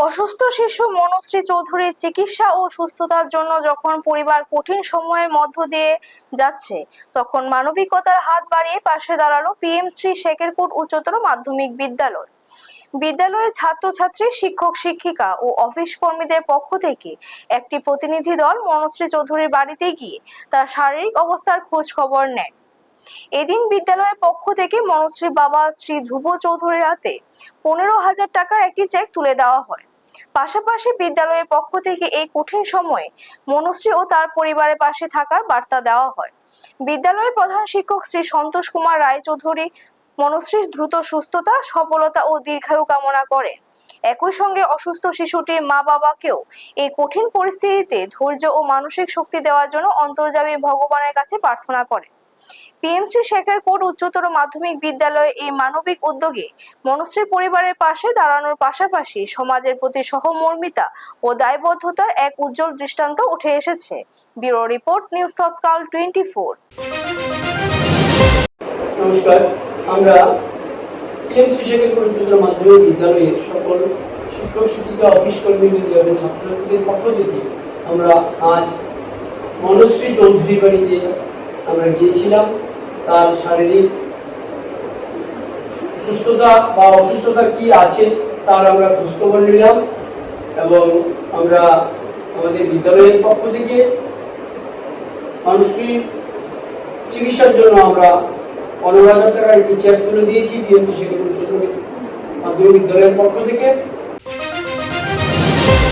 অসুস্থ শিশু মনুশ্রী চৌধুরীর চিকিৎসা ও সুস্থতার জন্য যখন পরিবার কঠিন সময়ের মধ্য দিয়ে যাচ্ছে, তখন মানবিকতার হাত বাড়িয়ে পাশে দাঁড়ালো পিএমশ্রী শেকেরকোট উচ্চতর মাধ্যমিক বিদ্যালয়। বিদ্যালয়ের ছাত্রছাত্রী, শিক্ষক শিক্ষিকা ও অফিস কর্মীদের পক্ষ থেকে একটি প্রতিনিধি দল মনুশ্রী চৌধুরীর বাড়িতে গিয়ে তার শারীরিক অবস্থার খোঁজ খবর নেয়। এদিন বিদ্যালয়ের পক্ষ থেকে মনুশ্রীর বাবা শ্রী ধ্রুব চৌধুরীর হাতে 15,000 টাকার একটি চেক তুলে দেওয়া হয়। পাশাপাশি বিদ্যালয়ের পক্ষ থেকে এই কঠিন সময়ে মনুশ্রী ও তার পরিবারের পাশে থাকার বার্তা দেওয়া হয়। বিদ্যালয়ের প্রধান শিক্ষক শ্রী সন্তোষ কুমার রায় চৌধুরী মনুশ্রীর দ্রুত সুস্থতা, সফলতা ও দীর্ঘায়ু কামনা করেন। একই সঙ্গে অসুস্থ শিশুটির মা বাবাকেও এই কঠিন পরিস্থিতিতে ধৈর্য ও মানসিক শক্তি দেওয়ার জন্য অন্তর্যামী ভগবানের কাছে প্রার্থনা করেন। পিএমশ্রী শেকেরকোট উচ্চতর মাধ্যমিক বিদ্যালয়ে এই মানবিক উদ্যোগে মনুশ্রীর পরিবারের পাশে দাঁড়ানোর পাশাপাশি সমাজের প্রতি সহমর্মিতা ও দায়বদ্ধতার এক উজ্জ্বল দৃষ্টান্ত উঠে এসেছে। ব্যুরো রিপোর্ট, নিউজ তৎকাল 24। নমস্কার, আমরা পিএমশ্রী শেকেরকোট উচ্চতর মাধ্যমিক বিদ্যালয়ের সকল শিক্ষক শিক্ষিকা, অফিস কর্মীবৃন্দ এবং ছাত্রছাত্রীদের পক্ষ থেকে আমরা আজ মনুশ্রী চৌধুরীর বাড়িতে আমরা গিয়েছিলাম। তার শারীরিক সুস্থতা বা অসুস্থতা কি আছে তার আমরা খোঁজখবর নিলাম এবং আমরা আমাদের বিদ্যালয়ের পক্ষ থেকে মনুশ্রীর চিকিৎসার জন্য আমরা 15,000 টাকার একটি চেক তুলে দিয়েছি পিএমশ্রী শেকেরকোট মাধ্যমিক বিদ্যালয়ের পক্ষ থেকে।